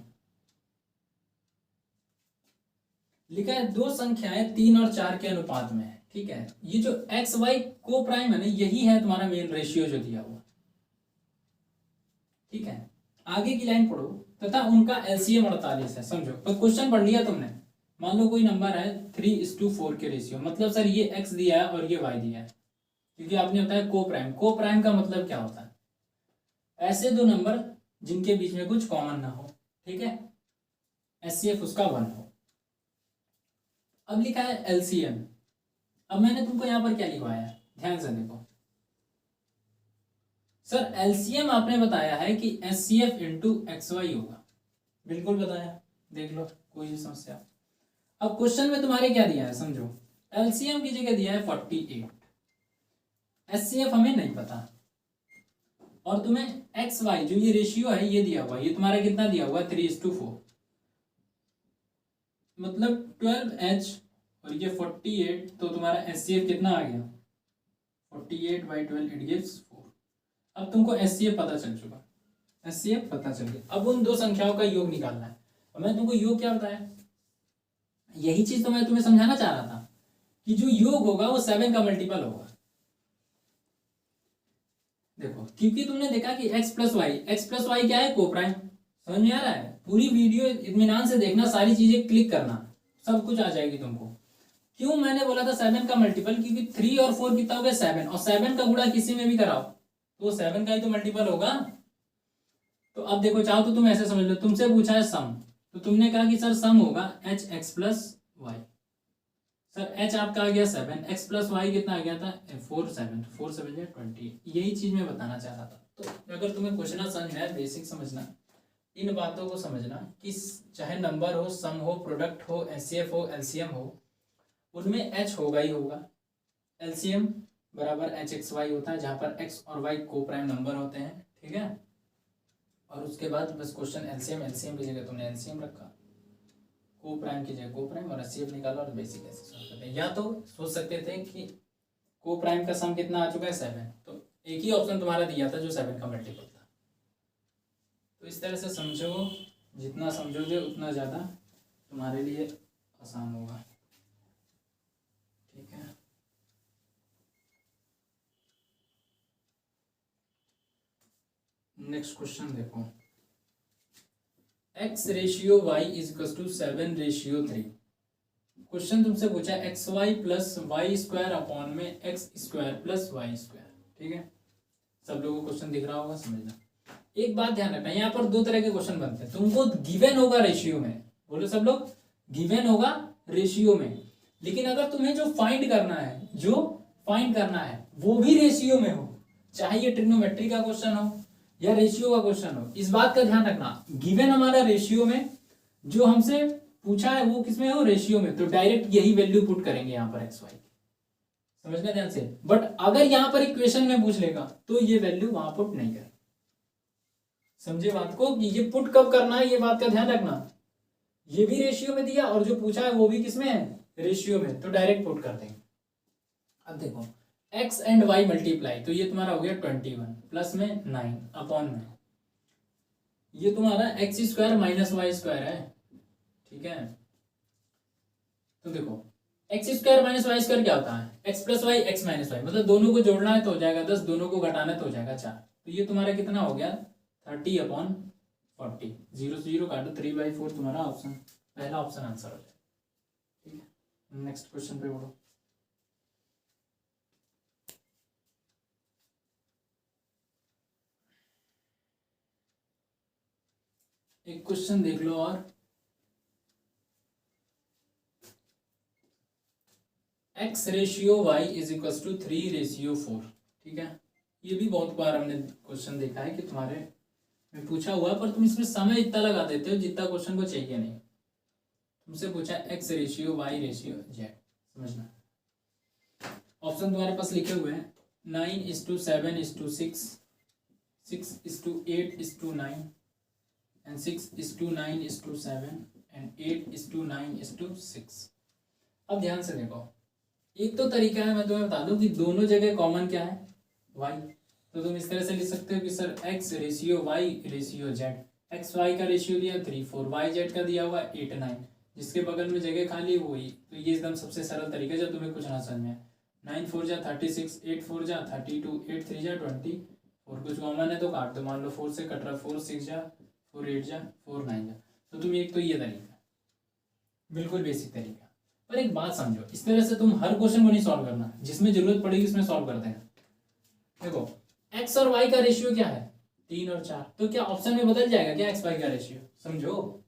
लिखा है दो संख्याएं 3 और 4 के अनुपात में है। ठीक है, ये जो एक्स वाई को प्राइम है ना, यही है तुम्हारा मेन रेशियो जो दिया हुआ। ठीक है, आगे की लाइन पढ़ो, तथा उनका एलसीएम 48 है। समझो, पर क्वेश्चन पढ़ लिया तुमने, मान लो कोई नंबर है 3:4 के रेशियो, मतलब सर ये एक्स दिया है और ये वाई दिया है, क्योंकि आपने बताया को प्राइम। को प्राइम का मतलब क्या होता है, ऐसे दो नंबर जिनके बीच में कुछ कॉमन ना हो। ठीक है, एचसीएफ उसका 1 हो। अब लिखा है एलसीएम, अब मैंने तुमको यहां पर क्या लिखवाया है, ध्यान से देखो सर, एलसीएम आपने बताया है कि एचसीएफ इंटू एक्स वाई होगा, बिल्कुल बताया, देख लो कोई समस्या। अब क्वेश्चन में तुम्हारे क्या दिया है, समझो, एलसीएम की जगह दिया है 48, एचसीएफ हमें नहीं पता, और तुम्हें एक्स वाई जो ये रेशियो है ये दिया हुआ, ये तुम्हारा कितना दिया हुआ, 3:4, मतलब 12H और ये 48, तो तुम्हारा एचसीएफ कितना आ गया, 48/12 इट गिव्स 4। अब तुमको एचसीएफ पता चल चुका, एचसीएफ पता चल गया। अब उन दो संख्याओं का योग निकालना है। और मैं तुमको योग क्या बताया, यही चीज तो मैं तुम्हें समझाना चाह रहा था कि जो योग होगा वो 7 का मल्टीपल होगा। देखो, क्योंकि तुमने देखा कि x प्लस वाई क्या है, को प्राइम। समझ में आ रहा है, पूरी वीडियो इत्मीनान से देखना, सारी चीजें क्लिक करना, सब कुछ आ जाएगी तुमको। क्यों मैंने बोला था 7 का मल्टीपल, क्योंकि 3 और 4 कितना हो गया, 7, और 7 का गुणा किसी में भी कराओ तो 7 का ही तो मल्टीपल होगा। तो अब देखो, चाहो तो तुम ऐसे समझ लो, तुमसे पूछा है सम, तो तुमने कहा कि सर सम होगा H X plus Y. Sir H आपका आ गया 7, एक्स प्लस वाई कितना आ गया था 4, 7 या 20। यही चीज मैं बताना चाह रहा था। तो अगर तुम्हें क्वेश्चन समझ में आए, बेसिक समझना, इन बातों को समझना कि चाहे नंबर हो, सम हो, प्रोडक्ट हो, एचसीएफ हो, एलसीएम हो, उनमें एच होगा ही होगा। एलसीएम बराबर एच एक्स वाई होता है, जहां पर एक्स और वाई को प्राइम नंबर होते हैं। ठीक है, और उसके बाद बस क्वेश्चन एलसीएम की जगह तुमने एलसीएम रखा, को प्राइम की जगह को प्राइम, और एचसीएफ निकाला, और बेसिक ऐसे सॉल्व करते हैं। या तो सोच सकते थे कि को प्राइम का सम कितना आ चुका है, 7, तो एक ही ऑप्शन तुम्हारा दिया था जो 7 का मल्टीपल था। तो इस तरह से समझो, जितना समझोगे उतना ज़्यादा तुम्हारे लिए आसान होगा। ठीक है, नेक्स्ट क्वेश्चन देखो, x ratio y is equal to 7:3। Question तुमसे पूछा X Y plus Y square upon में x square plus Y square. ठीक है, सब लोगों को क्वेश्चन दिख रहा होगा, समझना। एक बात ध्यान रखना, यहाँ पर दो तरह के क्वेश्चन बनते हैं। तुमको गिवन होगा रेशियो में, बोलो सब लोग, गिवन होगा रेशियो में, लेकिन अगर तुम्हें जो फाइंड करना है वो भी रेशियो में हो, चाहे ये ट्रिग्नोमेट्री का क्वेश्चन हो या रेशियो का क्वेश्चन हो, इस बात का ध्यान रखना, गिवन हमारा रेशियो में, जो हमसे पूछा है वो किसमें हो, रेशियो में, तो डायरेक्ट यही वैल्यू पुट करेंगे यहाँ पर एक्स वाई। समझना ध्यान से। बट अगर यहाँ पर इक्वेशन में पूछ लेगा तो ये वैल्यू वहां पुट नहीं करें। समझे बात को, कि ये पुट कब करना है, ये बात का ध्यान रखना। ये भी रेशियो में दिया और जो पूछा है वो भी किसमें है, रेशियो में, तो डायरेक्ट पुट कर देंगे। अब देखो, एक्स एंड वाई मल्टीप्लाई, तो ये तुम्हारा हो गया 21 प्लस में 9 अपॉन में ये तुम्हारा X square minus Y square है, ठीक है। तो देखो X square minus Y square क्या होता है, X plus Y X minus Y, मतलब दोनों को जोड़ना है तो हो जाएगा 10, दोनों को घटाना है तो हो जाएगा 4। तो ये तुम्हारा कितना हो गया 30/40, 0 से 0 काटो, 3/4 तुम्हारा ऑप्शन, पहला ऑप्शन आंसर हो जाएगा, ठीक है। नेक्स्ट क्वेश्चन पे बोलो। एक क्वेश्चन देख लो और, x ratio y is equal to 3:4, ठीक है। ये भी बहुत बार हमने क्वेश्चन देखा है कि तुम्हारे में पूछा हुआ, पर तुम इसमें समय इतना लगा देते हो जितना क्वेश्चन को चाहिए नहीं। तुमसे पूछा x ratio y ratio z, समझना। ऑप्शन तुम्हारे पास लिखे हुए हैं 9:7:6, 6:8:9 एंड 6:9:7 एंड 8:9:6। अब ध्यान से देखो, एक तो तरीका है, मैं तुम्हें बता दूं कि दोनों जगह कॉमन क्या है y, तो तुम इस तरह से लिख सकते हो कि sir x ratio y ratio z, X Y का रेशियो दिया 3:4, वाई जेड का दिया हुआ 8:9, जिसके बगल में जगह खाली वही, तो ये एकदम सबसे सरल तरीका जब तुम्हें कुछ ना समझ में। 9 4 जा 36, 8 4 जा 32, 8 3 जा 20, और कुछ कॉमन है तो काट दो, मान लो 4 से कट रहा, 4 6 जा 4 8 जा 4 9 जा। तो तुम एक तो ये तरीका बिल्कुल बेसिक तरीका, पर एक बात समझो, इस तरह से तुम हर क्वेश्चन को नहीं सॉल्व करना, जिसमें जरूरत पड़ेगी उसमें सॉल्व करते हैं। देखो x और y का रेशियो क्या है 3 और 4, तो क्या ऑप्शन में बदल जाएगा क्या x y का रेशियो, समझो।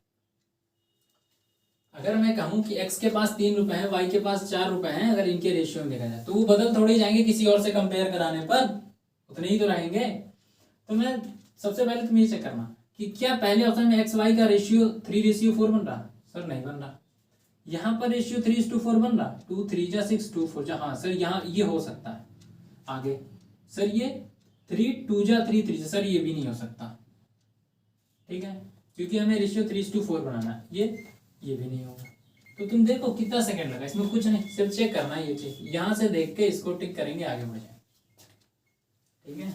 अगर मैं कहूं कि x के पास 3 रुपए हैं, y के पास 4 रुपए हैं, अगर इनके रेशियो में देखा जाए तो वो बदल थोड़े जाएंगे किसी और से कंपेयर कराने पर, उतने ही तो रहेंगे। तो मैं सबसे पहले तुम ये चेक करना कि क्या पहले ऑप्शन में एक्स वाई का रेशियो 3:4 बन रहा, सर नहीं बन रहा। यहाँ पर रेशियो 3:4 बन रहा, 2 3 जा 6 2 4 जा, हाँ सर यहाँ ये हो सकता है। आगे सर ये 3 2 जा 3 3 जा, सर ये भी नहीं हो सकता, ठीक है, क्योंकि हमें रेशियो 3:4 बनाना है, ये भी नहीं होगा। तो तुम देखो कितना सेकंड लगा, इसमें कुछ नहीं, सिर्फ चेक करना है ये चीज, यहाँ से देख के इसको टिक करेंगे, आगे बढ़ जाए, ठीक है।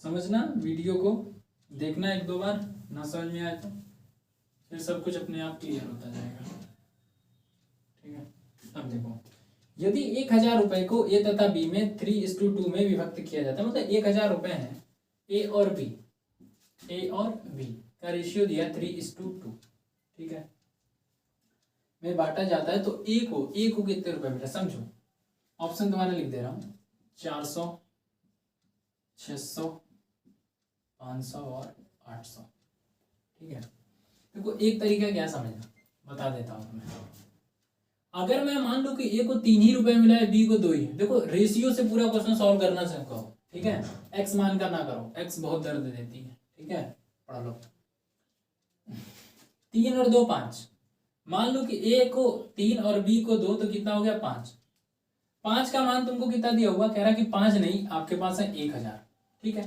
समझना, वीडियो को देखना 1-2 बार, ना समझ में आए तो फिर सब कुछ अपने आप क्लियर होता जाएगा, ठीक है। अब देखो, यदि 1000 रुपए को ए तथा बी में 3:2 में विभक्त किया जाता है, मतलब 1000 रुपए हैं ए और बी का रेशियो दिया 3:2, ठीक है, में बांटा जाता है, तो ए को कितने रुपए मिला, समझो। ऑप्शन तुम्हारा लिख दे रहा हूं, 400 600 500 और 800, ठीक है। देखो एक तरीका क्या समझना, बता देता हूं तुम्हें। अगर मैं मान लूं कि ए को 3 ही रुपए मिला है, बी को 2 ही, देखो रेशियो से पूरा क्वेश्चन सॉल्व करना कहो, ठीक है। एक्स मान कर ना करो, एक्स बहुत दर्द देती है, ठीक है, पढ़ लो। 3 और 2 5, मान लो कि ए को 3 और बी को 2, तो कितना हो गया 5। 5 का मान तुमको कितना दिया हुआ, कह रहा कि 5 नहीं, आपके पास है 1000, ठीक है।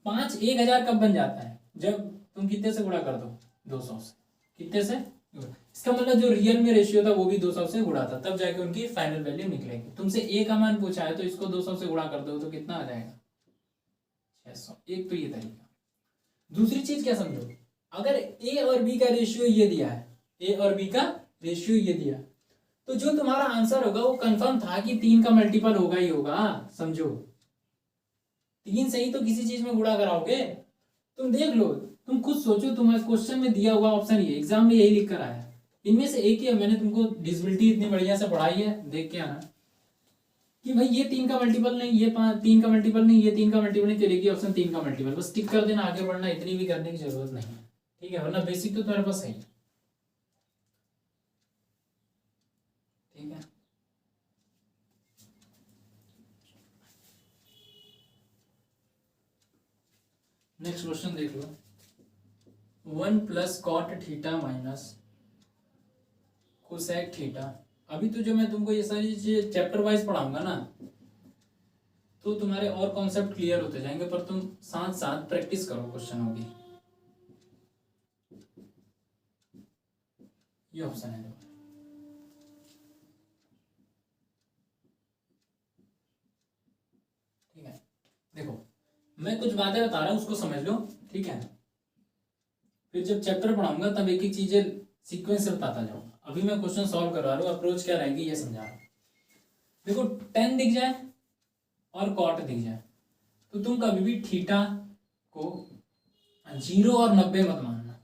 5 1000 कब बन जाता है, जब तुम कितने से गुणा कर दो, 200 से, कितने से, इसका मतलब जो रियल में रेशियो था वो भी 200 से गुणा था, तब जाके उनकी फाइनल वैल्यू निकलेगी। तुमसे ए का मान पूछा है तो इसको 200 से गुणा कर दो तो कितना आ जाएगा 600। एक तो ये तरीका। दूसरी चीज क्या समझो, अगर ए और बी का रेशियो ये दिया है, ए और बी का रेशियो ये दिया, तो जो तुम्हारा आंसर होगा वो कंफर्म था कि 3 का मल्टीपल होगा ही होगा, समझो। 3 से ही तो किसी चीज में गुणा कराओगे, तुम देख लो, तुम खुद सोचो, तुम्हारे क्वेश्चन में दिया हुआ ऑप्शन ये, एग्जाम में यही लिख कर आया है, इनमें से एक ही है। मैंने तुमको डिविजिबिलिटी इतनी बढ़िया से पढ़ाई है, देख के आना कि भाई ये 3 का मल्टीपल नहीं, ये 3 का मल्टीपल नहीं, ये 3 का मल्टीपल नहीं, चलेगी ऑप्शन 3 का मल्टीपल, बस टिक कर देना, आगे बढ़ना, इतनी भी करने की जरूरत नहीं है, ठीक है, वरना बेसिक तो तुम्हारे पास है, ठीक है। नेक्स्ट क्वेश्चन देख लो, 1 + cot theta minus cosec theta. अभी तो जो मैं तुमको ये सारी चीजें चैप्टर वाइज पढ़ाऊंगा ना, तो तुम्हारे और कॉन्सेप्ट क्लियर होते जाएंगे, पर तुम साथ साथ प्रैक्टिस करो क्वेश्चनों की। ये ऑप्शन है, मैं कुछ बातें बता रहा हूँ उसको समझ लो, ठीक है। फिर जब चैप्टर पढ़ाऊंगा तब एक एक चीजें सीक्वेंस से बताता जाऊंगा। अभी मैं क्वेश्चन सॉल्व करवा रहा हूँ, अप्रोच क्या रहेगी ये समझा रहा हूँ। देखो tan दिख जाए और cot दिख जाए तो तुम कभी भी थीटा को 0 और 90 मत मानना,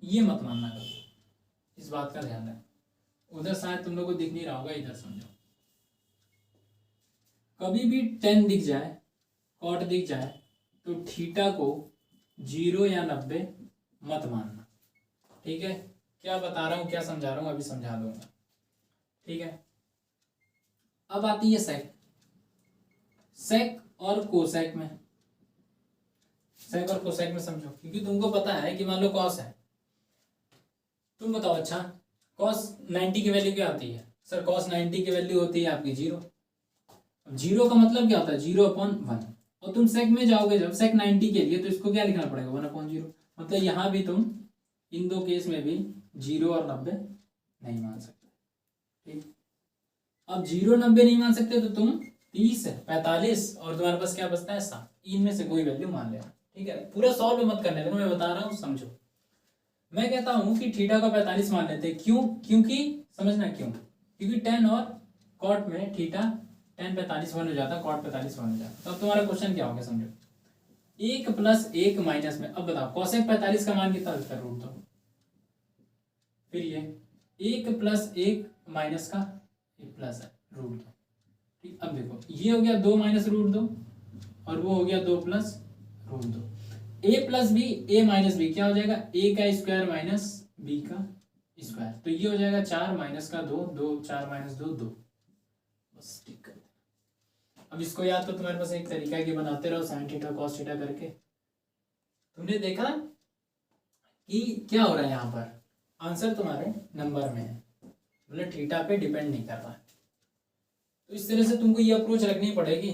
ये मत मानना कभी, इस बात का ध्यान रखना। उधर शायद तुम लोग को दिख नहीं रहा होगा, इधर समझो। कभी भी tan दिख जाए cot दिख जाए तो थीटा को 0 या 90 मत मानना, ठीक है। क्या बता रहा हूँ क्या समझा रहा हूँ अभी समझा दूंगा, ठीक है। अब आती है सेक। सेक और कोसेक में, सेक और कोसेक में समझो, क्योंकि तुमको पता है कि मान लो कॉस है, तुम बताओ अच्छा कॉस 90 की वैल्यू क्या आती है? सर कॉस 90 की वैल्यू होती है आपकी 0। अब 0 का मतलब क्या होता है? 0/1। और तुम सेक में जाओगे जब सेक 90 के लिए तो इसको क्या लिखना पड़ेगा? 1/0। मतलब यहाँ भी तुम इन दो केस में भी 0 और 90 नहीं मान सकते, ठीक। अब 0 90 नहीं मान सकते तो तुम 30 45 और तुम्हारे पास क्या बचता है 7, इनमें से कोई वैल्यू मान लेना, ठीक है। पूरा सॉल्व मत करने देना, मैं बता रहा हूँ समझो। मैं कहता हूँ कि थीटा का 45 मान लेते, क्यों? क्योंकि समझना क्यों, क्योंकि tan और cot में थीटा tan 45 1 हो जाता, cot 45 1 हो जाता। तो अब तुम्हारा क्वेश्चन क्या होगा समझो, 1 + 1 माइनस में, अब बताओ cosec 45 का मान कितना होता है? √2। फिर ये 1 + 1 माइनस का एक प्लस है √2, ठीक। अब देखो ये हो गया 2 - √2 और वो हो गया 2 + √2। a + b, a - b क्या हो जाएगा? a का स्क्वायर माइनस b का स्क्वायर, तो ये हो जाएगा 4 - 2 2 4 - 2 2, बस ठीक कर। अब इसको याद तो तुम्हारे पास एक तरीका है कि बनाते रहो sin थीटा cos थीटा करके। तुमने देखा कि क्या हो रहा है यहाँ पर, आंसर तुम्हारे नंबर में है, मतलब थीटा पे डिपेंड नहीं कर रहा है। तो इस तरह से तुमको ये अप्रोच रखनी पड़ेगी,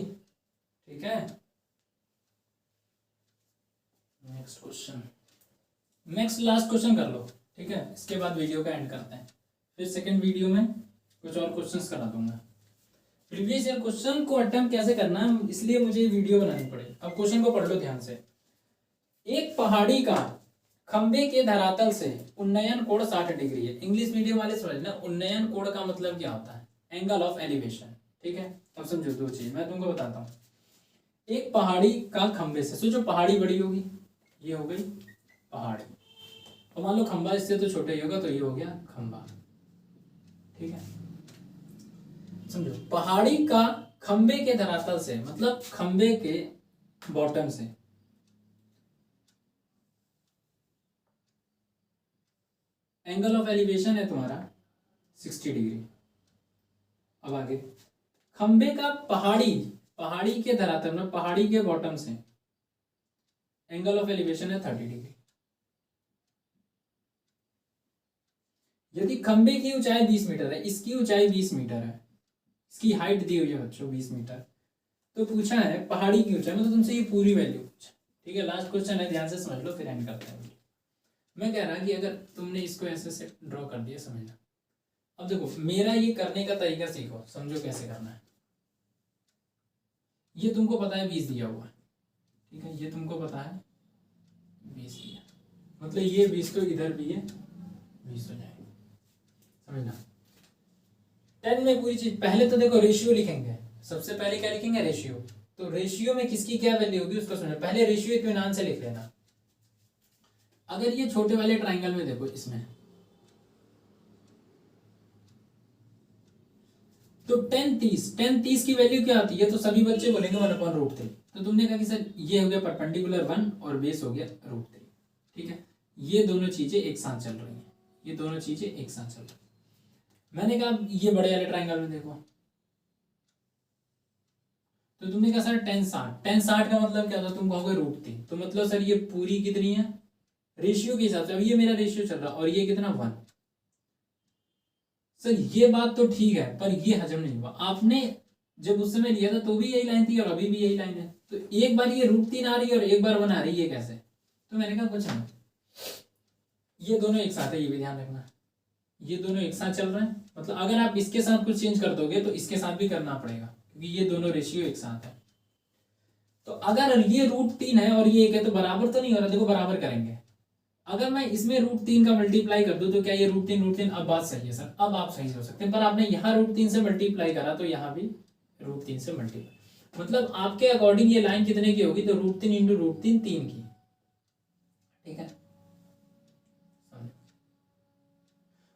ठीक है। Next question, next last question कर लो, ठीक है। इसके बाद वीडियो का एंड करते हैं, फिर सेकंड वीडियो में कुछ और क्वेश्चंस करा दूंगा। प्रीवियस ईयर क्वेश्चन को अटेम्प्ट कैसे करना है इसलिए मुझे वीडियो बनानी पड़ेगी। अब क्वेश्चन को पढ़ लो ध्यान से। एक पहाड़ी का खंबे के धरातल से उन्नयन कोण 60 डिग्री है। इंग्लिश मीडियम वाले समझना, उन्नयन कोण का मतलब क्या होता है? एंगल ऑफ एलिवेशन, ठीक है। अब समझो दो चीज मैं तुमको बताता हूँ। एक पहाड़ी का खंबे से, सोचो पहाड़ी बड़ी होगी, ये हो गई पहाड़ी, और मान लो खंबा इससे तो छोटा ही होगा तो ये हो गया खंबा, ठीक है। समझो पहाड़ी का खंबे के धरातल से मतलब खंबे के बॉटम से एंगल ऑफ एलिवेशन है तुम्हारा 60 डिग्री। अब आगे खंबे का पहाड़ी के धरातल में पहाड़ी के बॉटम से एंगल ऑफ एलिवेशन है 30 डिग्री। यदि खंबे की ऊंचाई 20 मीटर है, इसकी ऊंचाई 20 मीटर है, इसकी हाइट दी हुई है बच्चों 20 मीटर, तो पूछा है पहाड़ी की ऊंचाई, मतलब तुमसे ये पूरी वैल्यू पूछा, ठीक है। लास्ट क्वेश्चन है, ध्यान से समझ लो फिर एंड करते हैं। मैं कह रहा कि अगर तुमने इसको ऐसे से ड्रॉ कर दिया, समझना। अब देखो मेरा ये करने का तरीका सीखो, समझो कैसे करना है। ये तुमको पता है 20 दिया हुआ है, ठीक है। ये तुमको पता है 20 दिया, मतलब ये 20 तो इधर भी है 20 हो जाएगा, समझना। 10 में पूरी चीज, पहले तो देखो रेशियो लिखेंगे, सबसे पहले क्या लिखेंगे? रेशियो। तो रेशियो में किसकी क्या वैल्यू होगी उसको समझो। पहले रेशियो इत्मीनान से लिख लेना। अगर ये छोटे वाले ट्राइंगल में देखो, इसमें तो 10 30 की वैल्यू क्या आती है? तो सभी बच्चे बोलेंगे 1/√3। तो तुमने कहा कि सर ये हो गया परपेंडिकुलर 1 और बेस हो गया √3, ठीक है। ये दोनों चीजें एक साथ चल रही हैं, ये दोनों चीजें एक साथ चल रही हैं। मैंने कहा ये बड़े वाले ट्राइंगल में देखो, तो तुमने कहा सर 10 60 का मतलब क्या होता? तुम कहोगे √3, तो मतलब सर ये पूरी कितनी है रेशियो के हिसाब से। अब ये मेरा रेशियो चल रहा और ये कितना 1। सर ये बात तो ठीक है पर ये हजम नहीं हुआ। आपने जब उस समय लिया था तो भी यही लाइन थी और अभी भी यही लाइन है, तो एक बार ये √3 आ रही है और एक बार 1 आ रही है, कैसे? तो मैंने कहा कुछ नहीं, ये दोनों एक साथ है, ये भी ध्यान रखना। ये दोनों एक साथ चल रहे हैं, मतलब अगर आप इसके साथ कुछ चेंज कर दोगे तो इसके साथ भी करना पड़ेगा, क्योंकि ये दोनों रेशियो एक साथ है। तो अगर ये √3 है और ये 1 है तो बराबर तो नहीं हो रहा, देखो बराबर करेंगे। अगर मैं इसमें √3 का मल्टीप्लाई कर दूं तो क्या ये √3 अब बात सही है सर, अब आप सही से हो सकते हैं। पर आपने यहाँ √3 से मल्टीप्लाई करा तो यहाँ भी √3 से मल्टीप्लाई, मतलब आपके अकॉर्डिंग ये लाइन कितने की होगी, तो √3 × √3 3 की, ठीक है।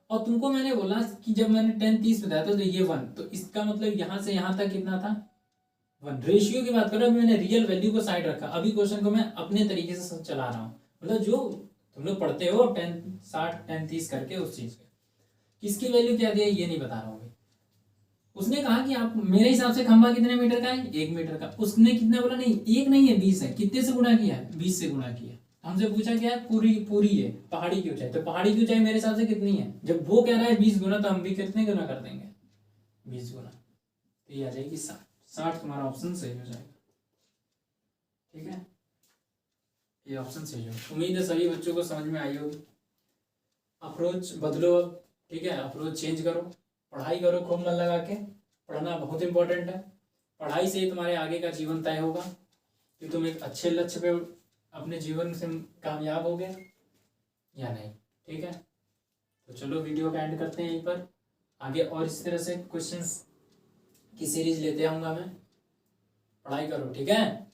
और तुमको मैंने बोला कि जब मैंने 10 30 बताया था तो ये 1, तो इसका मतलब यहाँ से यहाँ तक कितना था 1। रेशियो की बात करो, अभी मैंने रियल वैल्यू को साइड रखा, अभी क्वेश्चन को मैं अपने तरीके से चला रहा हूँ, मतलब जो तुम लोग पढ़ते हो 10 60 10 30 करके उस चीज के, किसकी वैल्यू क्या दी है ये नहीं बता रहा हूँ अभी। उसने कहा कि आप मेरे हिसाब से खंभा कितने मीटर का है, 1 मीटर का। उसने कितना बोला, नहीं 1 नहीं है 20 है। कितने से गुणा किया है, 20 से गुणा किया। हमसे पूछा क्या है, पूरी है पहाड़ी की ऊंचाई, तो पहाड़ी की ऊंचाई मेरे हिसाब से कितनी है, जब वो कह रहा है 20 गुना तो हम भी कितने गुना कर देंगे 20 गुना, तो ये आ जाएगी 60। तुम्हारा ऑप्शन सही हो जाएगा, ठीक है, ये ऑप्शन सही हो। उम्मीद है सभी बच्चों को समझ में आई होगी। अप्रोच बदलो अब, ठीक है, अप्रोच चेंज करो, पढ़ाई करो खूब मन लगा के, पढ़ना बहुत इंपॉर्टेंट है। पढ़ाई से ही तुम्हारे आगे का जीवन तय होगा कि तुम एक अच्छे लक्ष्य पे अपने जीवन से कामयाब हो गए या नहीं, ठीक है। तो चलो वीडियो का एंड करते हैं यहीं पर, आगे और इस तरह से क्वेश्चंस की सीरीज लेते आऊँगा मैं। पढ़ाई करो, ठीक है।